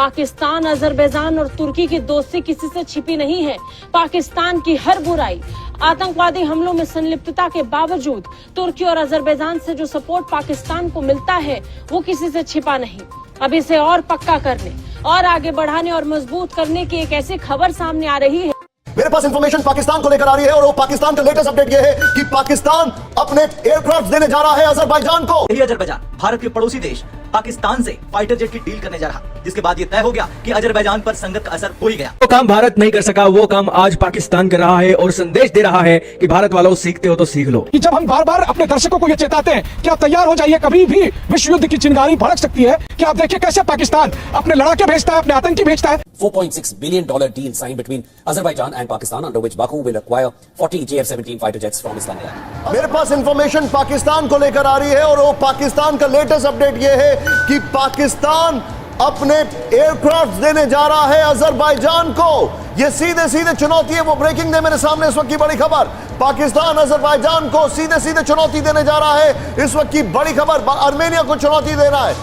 Pakistan, Azerbaijan और तुर्की की दोस्ती किसी से छिपी नहीं है। पाकिस्तान की हर बुराई, आतंकवादी हमलों में संलिप्तता के बावजूद तुर्की और अजरबैजान से जो सपोर्ट पाकिस्तान को मिलता है वो किसी से छिपा नहीं। अब इसे और पक्का करने और आगे बढ़ाने और मजबूत करने की एक ऐसी खबर सामने आ रही है। मेरे पास इंफॉर्मेशन पाकिस्तान को लेकर आ रही है और वो पाकिस्तान का लेटेस्ट अपडेट ये है कि पाकिस्तान अपने एयरक्राफ्ट देने जा रहा है अजरबैजान को। यही अजरबैजान भारत के पड़ोसी देश पाकिस्तान से फाइटर जेट की डील करने जा रहा, जिसके बाद ये तय हो गया कि अजरबैजान पर संगत का असर हो ही गया। वो काम भारत नहीं कर सका, वो काम आज पाकिस्तान कर रहा है और संदेश दे रहा है कि भारत वालों सीखते हो तो सीख लो। कि जब हम बार बार अपने दर्शकों को ये चेताते हैं कि आप तैयार हो जाइए, कभी भी विश्व युद्ध की चिंगारी भड़क सकती है, कि आप देखिए कैसे पाकिस्तान अपने लड़ाके भेजता है, अपने आतंकी भेजता है। $4.6 billion deal signed between Azerbaijan and Pakistan, under which Baku will acquire 40 JF-17 fighter jets from Islamabad. मेरे पास इंफॉर्मेशन पाकिस्तान को लेकर आ रही है और वो पाकिस्तान का लेटेस्ट अपडेट ये है कि पाकिस्तान अपने एयरक्राफ्ट देने जा रहा है अजरबैजान को। ये सीधे सीधे चुनौती है, वो ब्रेकिंग है मेरे सामने इस वक्त की बड़ी खबर। पाकिस्तान अजरबैजान को सीधे सीधे चुनौती देने जा रहा है। इस वक्त की बड़ी खबर, आर्मेनिया को चुनौती दे रहा है।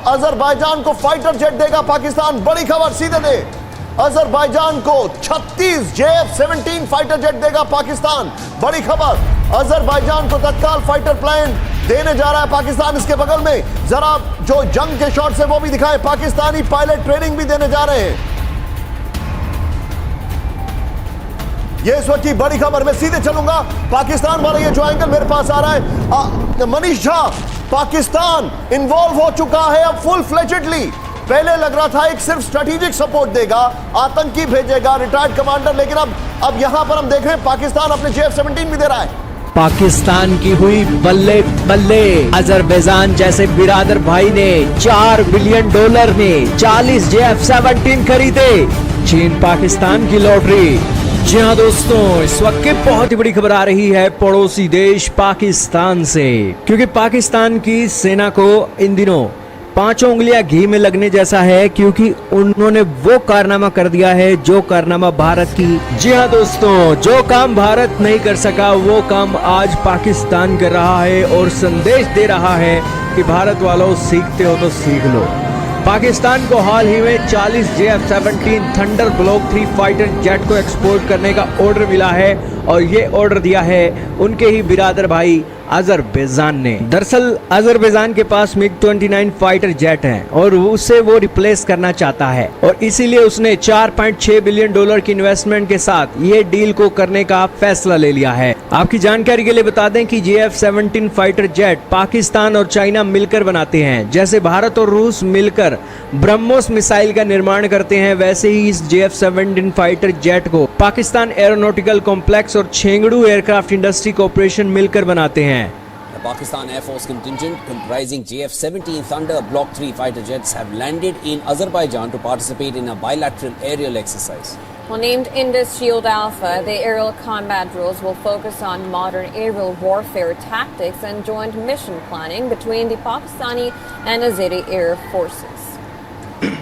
अजरबैजान को फाइटर जेट देगा पाकिस्तान, बड़ी खबर सीधे दे। अजरबैजान को 36 JF-17 फाइटर जेट देगा पाकिस्तान, बड़ी खबर। अजरबैजान को तत्काल फाइटर प्लेन देने जा रहा है पाकिस्तान। इसके बगल में जरा जो जंग के शॉट्स है वो भी दिखाएं, पाकिस्तानी पायलट ट्रेनिंग भी देने जा रहे हैं। ये इस वक्त की बड़ी खबर। मैं सीधे चलूंगा पाकिस्तान वाला ये जो एंगल मेरे पास आ रहा है, मनीष झा, पाकिस्तान इन्वॉल्व हो चुका है अब फुल फ्लेजेडली। पहले लग रहा था एक सिर्फ स्ट्रेटेजिक सपोर्ट देगा, आतंकी भेजेगा, रिटायर्ड कमांडर, लेकिन अब यहां पर हम देख रहे हैं पाकिस्तान अपने JF-17 भी दे रहा है। पाकिस्तान की हुई बल्ले बल्ले। अजरबैजान जैसे बिरादर भाई ने $4 बिलियन में 40 JF-17 खरीदे। चीन पाकिस्तान की लॉटरी। जी हाँ दोस्तों, इस वक्त की बहुत ही बड़ी खबर आ रही है पड़ोसी देश पाकिस्तान से, क्योंकि पाकिस्तान की सेना को इन दिनों 5 उंगलियां घी में लगने जैसा है, क्योंकि उन्होंने वो कारनामा कर दिया है जो कारनामा भारत की। जी हाँ दोस्तों, जो काम भारत नहीं कर सका वो काम आज पाकिस्तान कर रहा है और संदेश दे रहा है कि भारत वालों सीखते हो तो सीख लो। पाकिस्तान को हाल ही में 40 JF-17 thunder block 3 fighter jet को एक्सपोर्ट करने का ऑर्डर मिला है और ये ऑर्डर दिया है उनके ही बिरादर भाई अजरबैजान ने। दरअसल अजरबैजान के पास MiG-29 फाइटर जेट हैं और उसे वो रिप्लेस करना चाहता है और इसीलिए उसने $4.6 बिलियन की इन्वेस्टमेंट के साथ ये डील को करने का फैसला ले लिया है। आपकी जानकारी के लिए बता दें कि JF-17 फाइटर जेट पाकिस्तान और चाइना मिलकर बनाते हैं। जैसे भारत और रूस मिलकर ब्रह्मोस मिसाइल का निर्माण करते हैं, वैसे ही इस JF-17 फाइटर जेट को पाकिस्तान एरोनॉटिकल कॉम्प्लेक्स और छेंगड़ू एयरक्राफ्ट इंडस्ट्री कॉर्पोरेशन मिलकर बनाते हैं। The Pakistan Air Force contingent comprising JF-17 Thunder Block 3 fighter jets have landed in Azerbaijan to participate in a bilateral aerial exercise. Well, named Indus Shield Alpha, the aerial combat drills will focus on modern aerial warfare tactics and joint mission planning between the Pakistani and Azeri Air Forces.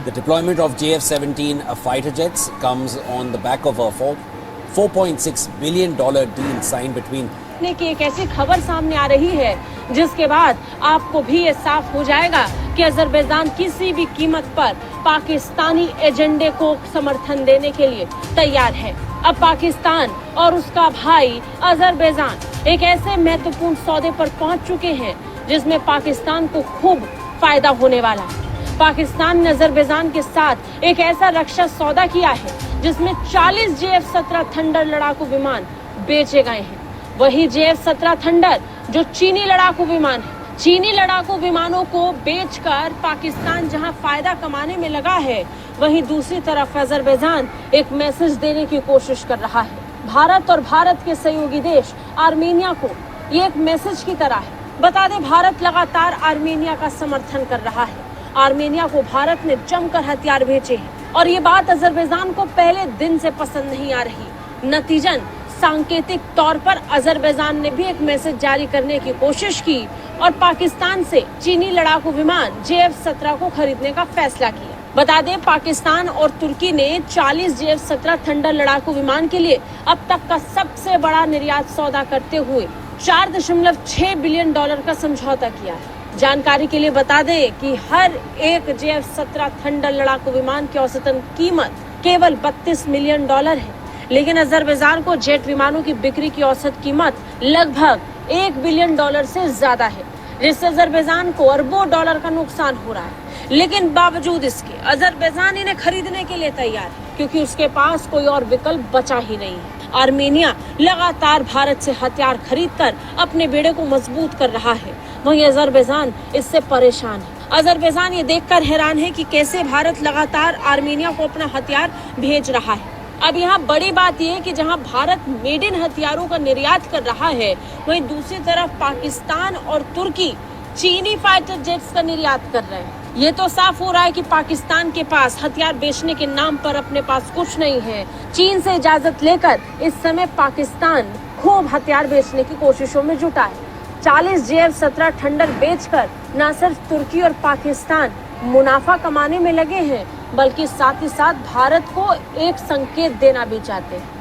The deployment of JF-17 fighter jets comes on the back of a $4.6 billion deal signed between की एक ऐसी खबर सामने आ रही है जिसके बाद आपको भी ये साफ हो जाएगा कि अजरबैजान किसी भी कीमत पर पाकिस्तानी एजेंडे को समर्थन देने के लिए तैयार है। अब पाकिस्तान और उसका भाई अजरबैजान एक ऐसे महत्वपूर्ण सौदे पर पहुंच चुके हैं जिसमें पाकिस्तान को खूब फायदा होने वाला है। पाकिस्तान ने अजरबैजान के साथ एक ऐसा रक्षा सौदा किया है जिसमें 40 JF-17 थंडर लड़ाकू विमान बेचे गए हैं। वही JF-17 थंडर जो चीनी लड़ाकू विमान है। चीनी लड़ाकू विमानों को बेचकर पाकिस्तान जहां फायदा कमाने में लगा है, वहीं दूसरी तरफ अजरबैजान एक मैसेज देने की कोशिश कर रहा है। भारत और भारत के सहयोगी देश आर्मेनिया को ये एक मैसेज की तरह है। बता दें, भारत लगातार आर्मेनिया का समर्थन कर रहा है। आर्मेनिया को भारत ने जमकर हथियार भेजे हैं और ये बात अजरबैजान को पहले दिन से पसंद नहीं आ रही। नतीजन सांकेतिक तौर पर अजरबैजान ने भी एक मैसेज जारी करने की कोशिश की और पाकिस्तान से चीनी लड़ाकू विमान JF-17 को खरीदने का फैसला किया। बता दें, पाकिस्तान और तुर्की ने 40 JF-17 थंडर लड़ाकू विमान के लिए अब तक का सबसे बड़ा निर्यात सौदा करते हुए $4.6 बिलियन का समझौता किया है। जानकारी के लिए बता दें कि हर एक JF-17 थंडर लड़ाकू विमान की औसतन कीमत केवल $32 मिलियन है, लेकिन अजरबैजान को जेट विमानों की बिक्री की औसत कीमत लगभग $1 बिलियन से ज्यादा है, जिससे अजरबैजान को अरबों डॉलर का नुकसान हो रहा है। लेकिन बावजूद इसके अजरबैजान इन्हें खरीदने के लिए तैयार है, क्योंकि उसके पास कोई और विकल्प बचा ही नहीं है। आर्मेनिया लगातार भारत से हथियार खरीदकर अपने बेड़े को मजबूत कर रहा है, वहीं अजरबैजान इससे परेशान है। अजरबैजान ये देखकर हैरान है कि कैसे भारत लगातार आर्मेनिया को अपना हथियार भेज रहा है। अब यहाँ बड़ी बात यह है कि जहाँ भारत मेड इन हथियारों का निर्यात कर रहा है, वहीं दूसरी तरफ पाकिस्तान और तुर्की चीनी फाइटर जेट्स का निर्यात कर रहे हैं। ये तो साफ हो रहा है कि पाकिस्तान के पास हथियार बेचने के नाम पर अपने पास कुछ नहीं है। चीन से इजाजत लेकर इस समय पाकिस्तान खूब हथियार बेचने की कोशिशों में जुटा है। 40 JF-17 थंडर बेचकर न सिर्फ तुर्की और पाकिस्तान मुनाफा कमाने में लगे हैं, बल्कि साथ ही साथ भारत को एक संकेत देना भी चाहते हैं।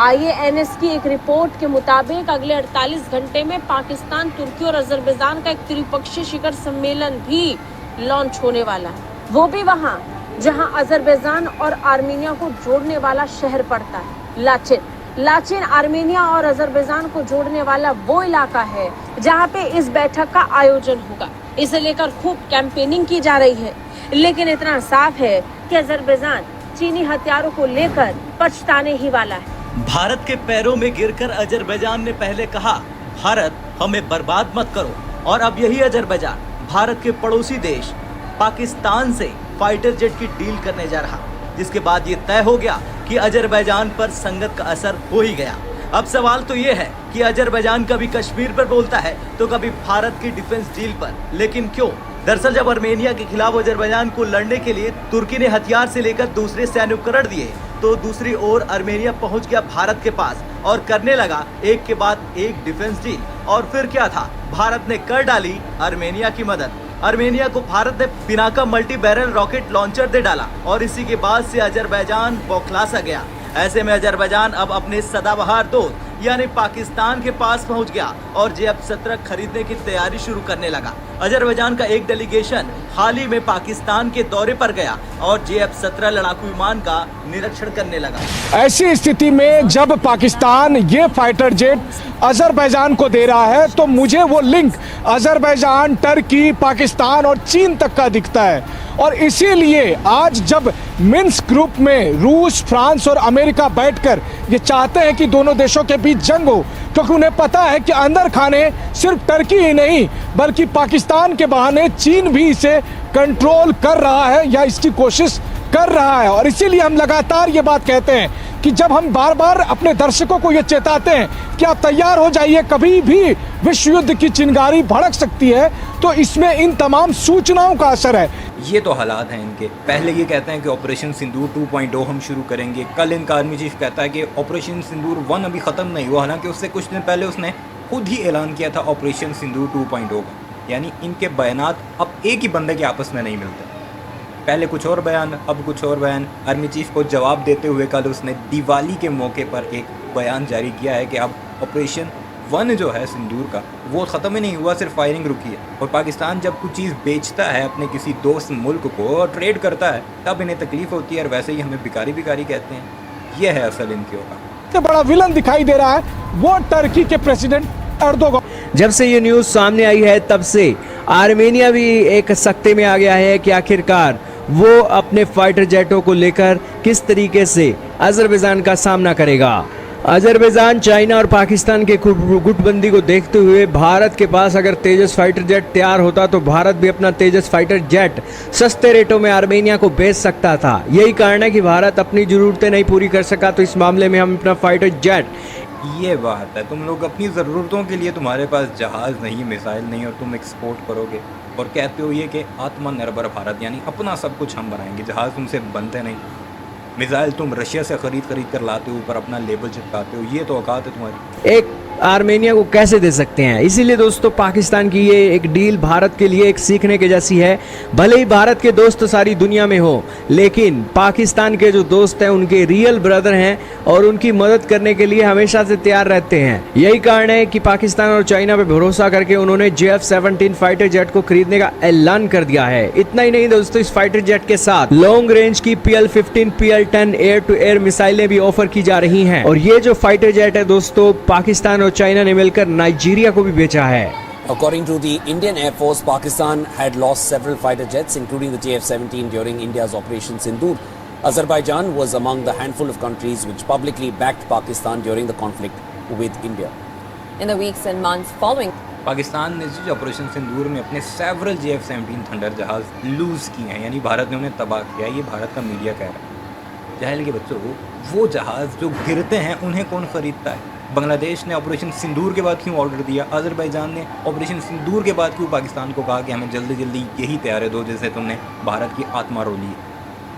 IANS की एक रिपोर्ट के मुताबिक अगले 48 घंटे में पाकिस्तान, तुर्की और अजरबैजान का एक त्रिपक्षीय शिखर सम्मेलन भी लॉन्च होने वाला है, वो भी वहाँ जहाँ अजरबैजान और आर्मेनिया को जोड़ने वाला शहर पड़ता है, लाचिन आर्मेनिया और अजरबैजान को जोड़ने वाला वो इलाका है जहाँ पे इस बैठक का आयोजन होगा। इसे लेकर खूब कैंपेनिंग की जा रही है, लेकिन इतना साफ है कि अजरबैजान चीनी हथियारों को लेकर पछताने ही वाला है। भारत के पैरों में गिरकर अजरबैजान ने पहले कहा, भारत हमें बर्बाद मत करो, और अब यही अजरबैजान भारत के पड़ोसी देश पाकिस्तान से फाइटर जेट की डील करने जा रहा, जिसके बाद ये तय हो गया कि अजरबैजान पर संगत का असर हो ही गया। अब सवाल तो ये है कि अजरबैजान कभी कश्मीर पर बोलता है तो कभी भारत की डिफेंस डील पर, लेकिन क्यों? दरअसल जब आर्मेनिया के खिलाफ अजरबैजान को लड़ने के लिए तुर्की ने हथियार से लेकर दूसरे सैन्य उपकरण दिए, तो दूसरी ओर आर्मेनिया पहुंच गया भारत के पास और करने लगा एक के बाद एक डिफेंस डील। और फिर क्या था, भारत ने कर डाली आर्मेनिया की मदद। आर्मेनिया को भारत ने Pinaka multi barrel rocket launcher दे डाला और इसी के बाद से अजरबैजान बौखला सा गया। ऐसे में अजरबैजान अब अपने सदाबहार दोस्त यानी पाकिस्तान के पास पहुंच गया और JF-17 खरीदने की तैयारी शुरू करने लगा। अजरबैजान का एक डेलीगेशन हाल ही में पाकिस्तान के दौरे पर गया और JF-17 लड़ाकू विमान का निरीक्षण करने लगा। ऐसी स्थिति में जब पाकिस्तान ये फाइटर जेट अजरबैजान को दे रहा है, तो मुझे वो लिंक अजरबैजान, टर्की, पाकिस्तान और चीन तक का दिखता है। और इसीलिए आज जब मिन्स्क ग्रुप में रूस, फ्रांस और अमेरिका बैठकर ये चाहते हैं कि दोनों देशों के बीच जंग हो, क्योंकि उन्हें पता है कि अंदर खाने सिर्फ टर्की ही नहीं बल्कि पाकिस्तान के बहाने चीन भी इसे कंट्रोल कर रहा है या इसकी कोशिश कर रहा है। और इसीलिए हम लगातार ये बात कहते हैं कि जब हम बार बार अपने दर्शकों को ये चेताते हैं कि आप तैयार हो जाइए, कभी भी विश्व युद्ध की चिंगारी भड़क सकती है, तो इसमें इन तमाम सूचनाओं का असर है। ये तो हालात हैं इनके। पहले ये कहते हैं कि ऑपरेशन सिंदूर 2.0 हम शुरू करेंगे। कल इनका आर्मी चीफ कहता है कि ऑपरेशन सिंदूर 1 अभी ख़त्म नहीं हुआ, हालांकि उससे कुछ दिन पहले उसने खुद ही ऐलान किया था ऑपरेशन सिंदूर 2.0 का। यानी इनके बयानात अब एक ही बंदे के आपस में नहीं मिलते। पहले कुछ और बयान, अब कुछ और बयान। आर्मी चीफ को जवाब देते हुए कल उसने दिवाली के मौके पर एक बयान जारी किया है कि अब ऑपरेशन 1 जो है सिंदूर का, वो ख़त्म ही नहीं हुआ, सिर्फ फायरिंग रुकी है। और पाकिस्तान जब कुछ चीज़ बेचता है अपने किसी दोस्त मुल्क को और ट्रेड करता है, तब इन्हें तकलीफ होती है और वैसे ही हमें भिखारी भिखारी कहते हैं। यह है असल इनकी औकात। बड़ा विलन दिखाई दे रहा है वो टर्की के प्रेसिडेंट एर्दोगन। जब से ये न्यूज़ सामने आई है तब से आर्मेनिया भी एक सख्ते में आ गया है कि आखिरकार वो अपने फाइटर जेटों को लेकर किस तरीके से अजरबैजान का सामना करेगा। अजरबैजान, चाइना और पाकिस्तान के गुटबंदी को देखते हुए भारत के पास अगर तेजस फाइटर जेट तैयार होता तो भारत भी अपना तेजस फाइटर जेट सस्ते रेटों में आर्मेनिया को बेच सकता था। यही कारण है कि भारत अपनी ज़रूरतें नहीं पूरी कर सका, तो इस मामले में हम अपना फाइटर जेट। ये बात है, तुम लोग अपनी ज़रूरतों के लिए, तुम्हारे पास जहाज़ नहीं, मिसाइल नहीं, और तुम एक्सपोर्ट करोगे और कहते हो ये कि आत्मनिर्भर भारत, यानी अपना सब कुछ हम बनाएंगे। जहाज़ तुमसे बनते नहीं, मिसाइल तुम रशिया से खरीद कर लाते हो, ऊपर अपना लेबल चिपकाते हो। ये तो औकात है तुम्हारी। एक आर्मेनिया को कैसे दे सकते हैं। इसीलिए दोस्तों पाकिस्तान की ये एक डील भारत के लिए एक सीखने के जैसी है। भले ही भारत के दोस्त तो सारी दुनिया में हो, लेकिन पाकिस्तान के जो दोस्त हैं उनके रियल ब्रदर हैं और उनकी मदद करने के लिए हमेशा से तैयार रहते हैं। यही कारण है कि पाकिस्तान और चाइना पे भरोसा करके उन्होंने JF-17 फाइटर जेट को खरीदने का ऐलान कर दिया है। इतना ही नहीं दोस्तों, इस फाइटर जेट के साथ लॉन्ग रेंज की PL-15, PL-10 air to air मिसाइलें भी ऑफर की जा रही हैं। और ये जो फाइटर जेट है दोस्तों, पाकिस्तान और चाइना ने मिलकर नाइजीरिया को भी बेचा है। According to the Indian Air Force, Pakistan had lost several fighter jets, including the JF-17 during India's Operation Sindoor. Azerbaijan was among the handful of countries which publicly backed Pakistan during the conflict with India. In the weeks and months following Pakistan ने जो operation सिंदूर में अपने several JF-17 thunder जहाज loose किए हैं, यानी भारत ने उन्हें तबाह किया, ये भारत का मीडिया कह रहा है। जाहिल के बच्चों, वो जहाज़ जो गिरते हैं उन्हें कौन ख़रीदता है? बांग्लादेश ने ऑपरेशन सिंदूर के बाद क्यों ऑर्डर दिया? अज़रबैजान ने ऑपरेशन सिंदूर के बाद क्यों पाकिस्तान को कहा कि हमें जल्दी जल्दी यही तैयार दो जैसे तुमने भारत की आत्मा रो ली है?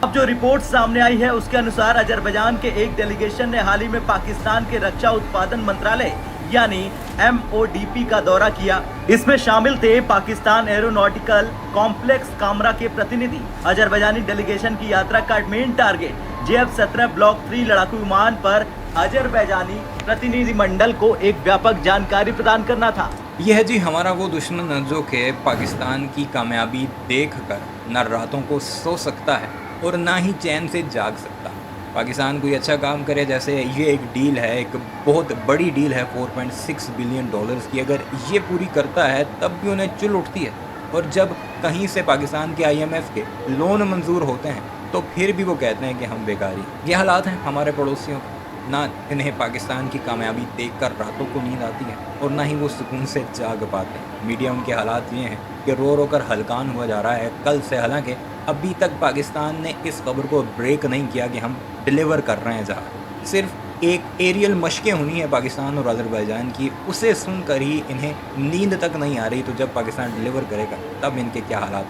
अब जो रिपोर्ट सामने आई है उसके अनुसार अजरबैजान के एक डेलीगेशन ने हाल ही में पाकिस्तान के रक्षा उत्पादन मंत्रालय यानी MODP का दौरा किया। इसमें शामिल थे पाकिस्तान एरोनॉटिकल कॉम्प्लेक्स कामरा के प्रतिनिधि। अजरबैजानी डेलीगेशन की यात्रा का मेन टारगेट JF-17 ब्लॉक 3 लड़ाकू विमान पर अजरबैजानी प्रतिनिधिमंडल को एक व्यापक जानकारी प्रदान करना था। यह जी हमारा वो दुश्मन जो कि पाकिस्तान की कामयाबी देखकर न रातों को सो सकता है और ना ही चैन से जाग सकता। पाकिस्तान कोई अच्छा काम करे, जैसे ये एक डील है, एक बहुत बड़ी डील है $4.6 बिलियन की, अगर ये पूरी करता है तब भी उन्हें चुल उठती है। और जब कहीं से पाकिस्तान के IMF के लोन मंजूर होते हैं तो फिर भी वो कहते हैं कि हम बेकारी। ये हालात हैं हमारे पड़ोसियों के। ना इन्हें पाकिस्तान की कामयाबी देखकर रातों को नींद आती है और ना ही वो सुकून से जाग पाते हैं। मीडिया उनके हालात ये हैं कि रो रो कर हलकान हुआ जा रहा है कल से। हालांकि अभी तक पाकिस्तान ने इस खबर को ब्रेक नहीं किया कि हम डिलीवर कर रहे हैं जहाज। सिर्फ एक एरियल मशकें हुई हैं पाकिस्तान और अज़रबैजान की, उसे सुनकर ही इन्हें नींद तक नहीं आ रही। तो जब पाकिस्तान डिलीवर करेगा तब इनके क्या हालात